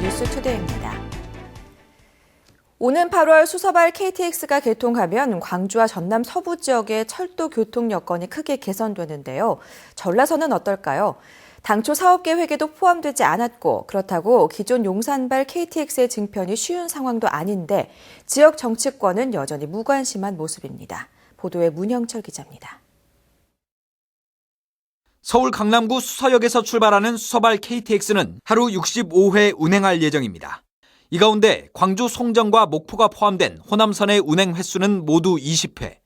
뉴스투데이입니다. 오는 8월 수서발 KTX가 개통하면 광주와 전남 서부 지역의 철도 교통 여건이 크게 개선되는데요. 전라선은 어떨까요? 당초 사업 계획에도 포함되지 않았고 그렇다고 기존 용산발 KTX의 증편이 쉬운 상황도 아닌데 지역 정치권은 여전히 무관심한 모습입니다. 보도에 문영철 기자입니다. 서울 강남구 수서역에서 출발하는 수서발 KTX는 하루 65회 운행할 예정입니다. 이 가운데 광주 송정과 목포가 포함된 호남선의 운행 횟수는 모두 20회.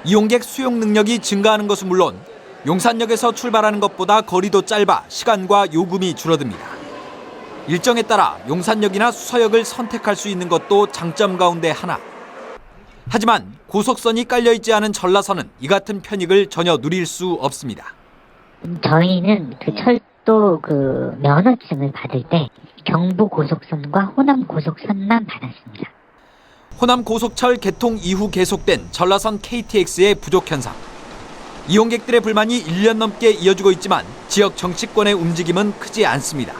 이용객 수용 능력이 증가하는 것은 물론 용산역에서 출발하는 것보다 거리도 짧아 시간과 요금이 줄어듭니다. 일정에 따라 용산역이나 수서역을 선택할 수 있는 것도 장점 가운데 하나. 하지만 고속선이 깔려있지 않은 전라선은 이 같은 편익을 전혀 누릴 수 없습니다. 저희는 철도 면허증을 받을 때 경부 고속선과 호남 고속선만 받았습니다. 호남 고속철 개통 이후 계속된 전라선 KTX의 부족 현상. 이용객들의 불만이 1년 넘게 이어지고 있지만 지역 정치권의 움직임은 크지 않습니다.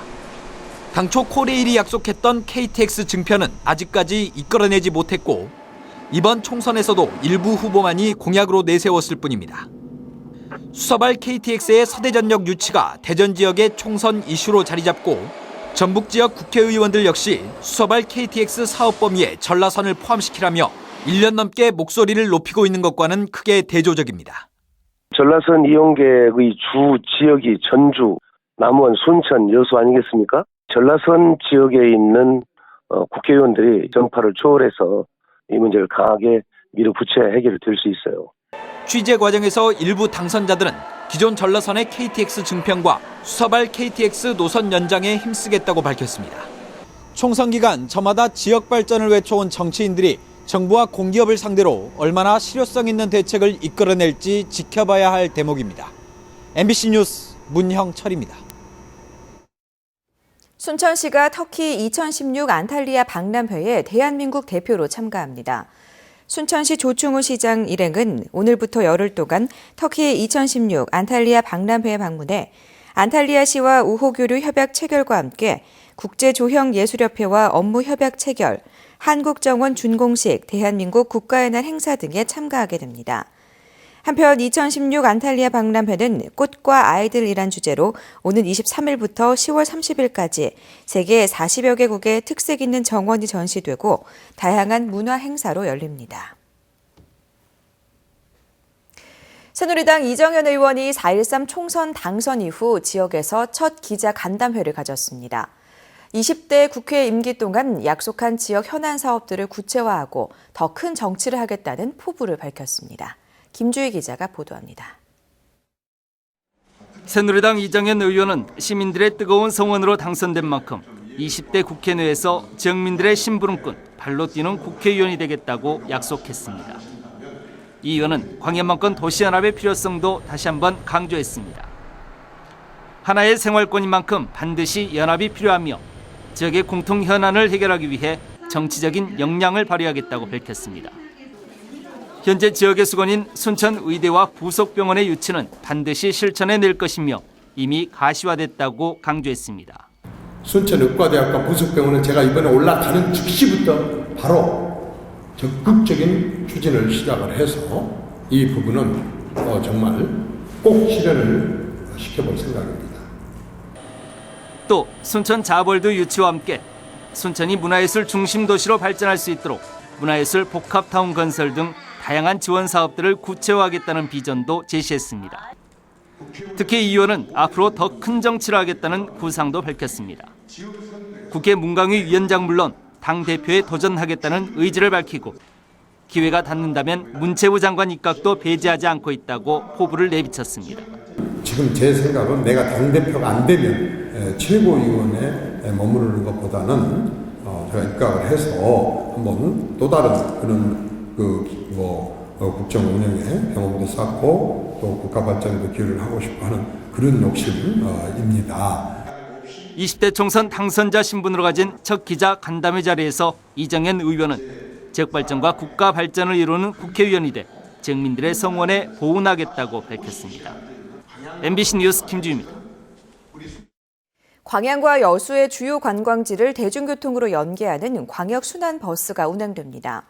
당초 코레일이 약속했던 KTX 증편은 아직까지 이끌어내지 못했고 이번 총선에서도 일부 후보만이 공약으로 내세웠을 뿐입니다. 수서발 KTX의 서대전역 유치가 대전 지역의 총선 이슈로 자리 잡고 전북 지역 국회의원들 역시 수서발 KTX 사업 범위에 전라선을 포함시키라며 1년 넘게 목소리를 높이고 있는 것과는 크게 대조적입니다. 전라선 이용객의 주 지역이 전주, 남원, 순천, 여수 아니겠습니까? 전라선 지역에 있는 국회의원들이 정파를 초월해서 이 문제를 강하게 밀어붙여야 해결될 수 있어요. 취재 과정에서 일부 당선자들은 기존 전라선의 KTX 증편과 수서발 KTX 노선 연장에 힘쓰겠다고 밝혔습니다. 총선 기간 저마다 지역 발전을 외쳐온 정치인들이 정부와 공기업을 상대로 얼마나 실효성 있는 대책을 이끌어낼지 지켜봐야 할 대목입니다. MBC 뉴스 문형철입니다. 순천시가 터키 2016 안탈리아 박람회에 대한민국 대표로 참가합니다. 순천시 조충우 시장 일행은 오늘부터 열흘 동안 터키 2016 안탈리아 박람회에 방문해 안탈리아시와 우호교류 협약 체결과 함께 국제조형예술협회와 업무 협약 체결, 한국정원 준공식, 대한민국 국가의 날 행사 등에 참가하게 됩니다. 한편 2016 안탈리아 박람회는 꽃과 아이들이란 주제로 오는 23일부터 10월 30일까지 세계 40여 개국의 특색 있는 정원이 전시되고 다양한 문화 행사로 열립니다. 새누리당 이정현 의원이 4.13 총선 당선 이후 지역에서 첫 기자 간담회를 가졌습니다. 20대 국회 임기 동안 약속한 지역 현안 사업들을 구체화하고 더 큰 정치를 하겠다는 포부를 밝혔습니다. 김주희 기자가 보도합니다. 새누리당 이정현 의원은 시민들의 뜨거운 성원으로 당선된 만큼 20대 국회 내에서 지역민들의 심부름꾼, 발로 뛰는 국회의원이 되겠다고 약속했습니다. 이 의원은 광역만권 도시연합의 필요성도 다시 한번 강조했습니다. 하나의 생활권인 만큼 반드시 연합이 필요하며 지역의 공통 현안을 해결하기 위해 정치적인 역량을 발휘하겠다고 밝혔습니다. 현재 지역의 수건인 순천의대와 부속병원의 유치는 반드시 실천해낼 것이며 이미 가시화됐다고 강조했습니다. 순천의과대학과 부속병원은 제가 이번에 올라가는 즉시부터 바로 적극적인 추진을 시작을 해서 이 부분은 정말 꼭 실현을 시켜볼 생각입니다. 또 순천 자월드 유치와 함께 순천이 문화예술 중심 도시로 발전할 수 있도록 문화예술 복합타운 건설 등 다양한 지원 사업들을 구체화하겠다는 비전도 제시했습니다. 특히 이 의원은 앞으로 더 큰 정치를 하겠다는 구상도 밝혔습니다. 국회 문광희 위원장 물론 당대표에 도전하겠다는 의지를 밝히고 기회가 닿는다면 문체부 장관 입각도 배제하지 않고 있다고 포부를 내비쳤습니다. 지금 제 생각은 내가 당대표가 안 되면 최고위원에 머무르는 것보다는 제가 입각을 해서 한번 또 다른 그런 국정 운영에 경험도 쌓고 또 국가 발전에도 기여를 하고 싶어 하는 그런 욕심입니다. 20대 총선 당선자 신분으로 가진 첫 기자 간담회 자리에서 이정현 의원은 지역 발전과 국가 발전을 이루는 국회의원이 돼 지역민들의 성원에 보훈하겠다고 밝혔습니다. MBC 뉴스 김주희입니다. 광양과 여수의 주요 관광지를 대중교통으로 연계하는 광역순환버스가 운행됩니다.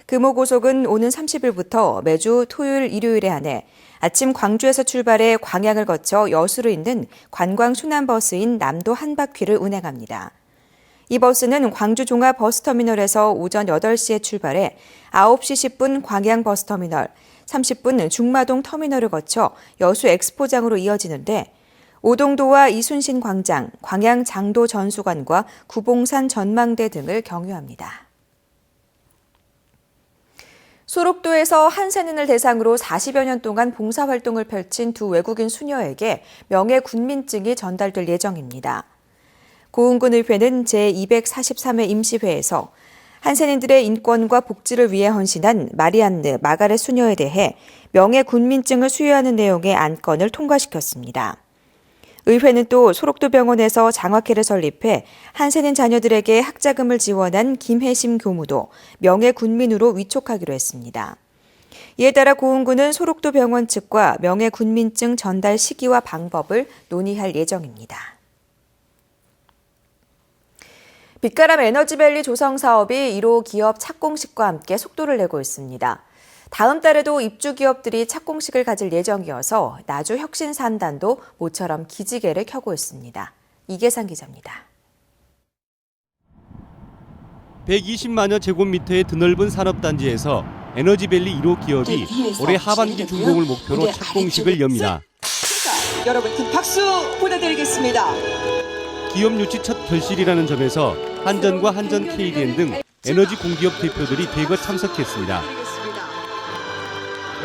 금호고속은 오는 30일부터 매주 토요일, 일요일에 한해 아침 광주에서 출발해 광양을 거쳐 여수로 있는 관광순환버스인 남도 한 바퀴를 운행합니다. 이 버스는 광주 종합버스터미널에서 오전 8시에 출발해 9시 10분 광양버스터미널, 30분 중마동 터미널을 거쳐 여수 엑스포장으로 이어지는데 오동도와 이순신 광장, 광양 장도 전수관과 구봉산 전망대 등을 경유합니다. 소록도에서 한센인을 대상으로 40여 년 동안 봉사활동을 펼친 두 외국인 수녀에게 명예군민증이 전달될 예정입니다. 고흥군의회는 제243회 임시회에서 한센인들의 인권과 복지를 위해 헌신한 마리안느, 마가렛 수녀에 대해 명예군민증을 수여하는 내용의 안건을 통과시켰습니다. 의회는 또 소록도 병원에서 장학회를 설립해 한센인 자녀들에게 학자금을 지원한 김혜심 교무도 명예군민으로 위촉하기로 했습니다. 이에 따라 고흥군은 소록도 병원 측과 명예군민증 전달 시기와 방법을 논의할 예정입니다. 빛가람 에너지밸리 조성 사업이 1호 기업 착공식과 함께 속도를 내고 있습니다. 다음 달에도 입주 기업들이 착공식을 가질 예정이어서 나주 혁신산단도 모처럼 기지개를 켜고 있습니다. 이계상 기자입니다. 120만여 제곱미터의 드넓은 산업단지에서 에너지밸리 1호 기업이 올해 하반기 준공을 목표로 착공식을 엽니다. 여러분 큰 박수 보내드리겠습니다. 기업 유치 첫 결실이라는 점에서 한전과 한전 KDN 등 에너지 공기업 대표들이 대거 참석했습니다.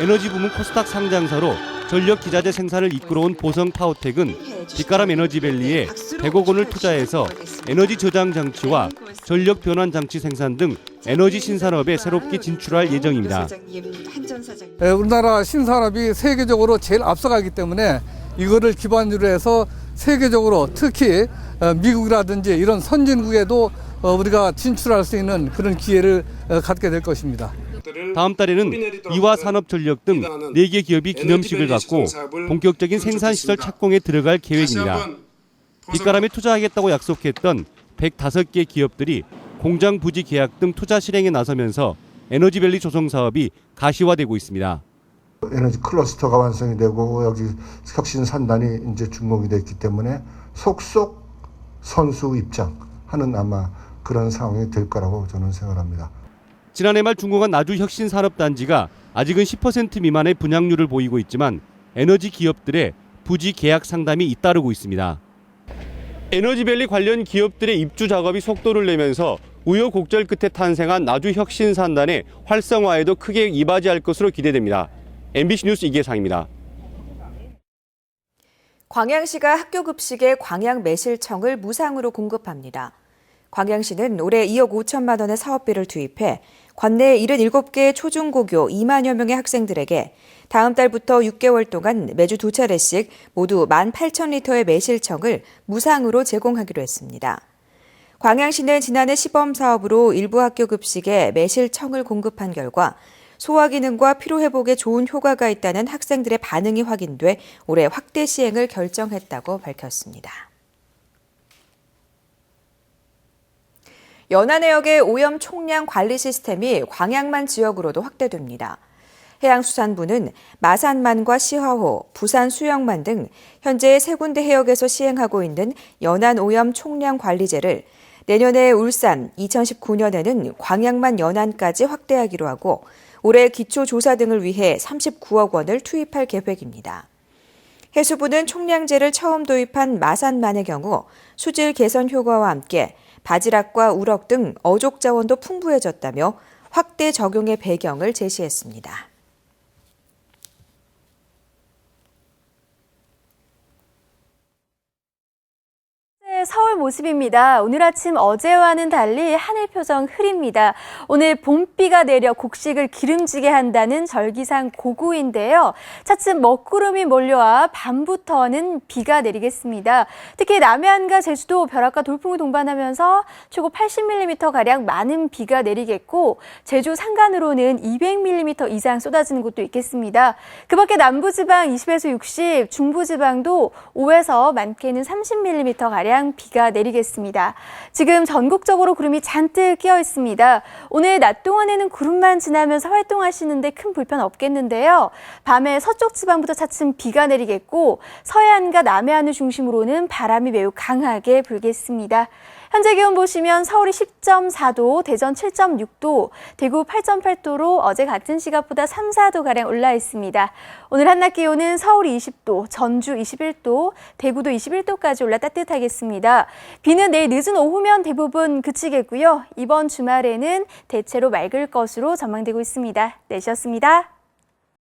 에너지 부문 코스닥 상장사로 전력 기자재 생산을 이끌어온 보성 파워텍은 빛가람 에너지밸리에 100억 원을 투자해서 에너지 저장 장치와 전력 변환 장치 생산 등 에너지 신산업에 새롭게 진출할 예정입니다. 우리나라 신산업이 세계적으로 제일 앞서가기 때문에 이거를 기반으로 해서 세계적으로 특히 미국이라든지 이런 선진국에도 우리가 진출할 수 있는 그런 기회를 갖게 될 것입니다. 다음 달에는 이화 산업전력 등 4개 기업이 기념식을 갖고 본격적인 생산시설 착공에 들어갈 계획입니다. 빛가람에 투자하겠다고 약속했던 105개 기업들이 공장 부지 계약 등 투자 실행에 나서면서 에너지밸리 조성 사업이 가시화되고 있습니다. 에너지 클러스터가 완성이 되고 여기 혁신 산단이 이제 준공이 됐기 때문에 속속 선수 입장하는 아마 그런 상황이 될 거라고 저는 생각합니다. 지난해 말 준공한 나주 혁신산업단지가 아직은 10% 미만의 분양률을 보이고 있지만 에너지 기업들의 부지 계약 상담이 잇따르고 있습니다. 에너지밸리 관련 기업들의 입주 작업이 속도를 내면서 우여곡절 끝에 탄생한 나주 혁신산단의 활성화에도 크게 이바지할 것으로 기대됩니다. MBC 뉴스 이계상입니다. 광양시가 학교 급식에 광양 매실청을 무상으로 공급합니다. 광양시는 올해 2억 5천만 원의 사업비를 투입해 관내 77개 초중고교 2만여 명의 학생들에게 다음 달부터 6개월 동안 매주 2차례씩 모두 18,000리터의 매실청을 무상으로 제공하기로 했습니다. 광양시는 지난해 시범 사업으로 일부 학교 급식에 매실청을 공급한 결과 소화 기능과 피로 회복에 좋은 효과가 있다는 학생들의 반응이 확인돼 올해 확대 시행을 결정했다고 밝혔습니다. 연안해역의 오염 총량 관리 시스템이 광양만 지역으로도 확대됩니다. 해양수산부는 마산만과 시화호, 부산 수영만 등 현재 3군데 해역에서 시행하고 있는 연안 오염 총량 관리제를 내년에 울산, 2019년에는 광양만 연안까지 확대하기로 하고 올해 기초조사 등을 위해 39억 원을 투입할 계획입니다. 해수부는 총량제를 처음 도입한 마산만의 경우 수질 개선 효과와 함께 바지락과 우럭 등 어족 자원도 풍부해졌다며 확대 적용의 배경을 제시했습니다. 서울 모습입니다. 오늘 아침 어제와는 달리 하늘 표정 흐립니다. 오늘 봄비가 내려 곡식을 기름지게 한다는 절기상 고구인데요. 차츰 먹구름이 몰려와 밤부터는 비가 내리겠습니다. 특히 남해안과 제주도 벼락과 돌풍이 동반하면서 최고 80mm가량 많은 비가 내리겠고 제주 산간으로는 200mm 이상 쏟아지는 곳도 있겠습니다. 그 밖에 남부지방 20에서 60, 중부지방도 5에서 많게는 30mm가량 동안 비가 내리겠습니다. 지금 전국적으로 구름이 잔뜩 끼어 있습니다. 오늘 낮 동안에는 구름만 지나면서 활동하시는데 큰 불편 없겠는데요. 밤에 서쪽 지방부터 차츰 비가 내리겠고 서해안과 남해안을 중심으로는 바람이 매우 강하게 불겠습니다. 현재 기온 보시면 서울이 10.4도, 대전 7.6도, 대구 8.8도로 어제 같은 시각보다 3, 4도가량 올라 있습니다. 오늘 한낮 기온은 서울이 20도, 전주 21도, 대구도 21도까지 올라 따뜻하겠습니다. 비는 내일 늦은 오후면 대부분 그치겠고요. 이번 주말에는 대체로 맑을 것으로 전망되고 있습니다. 내셨습니다.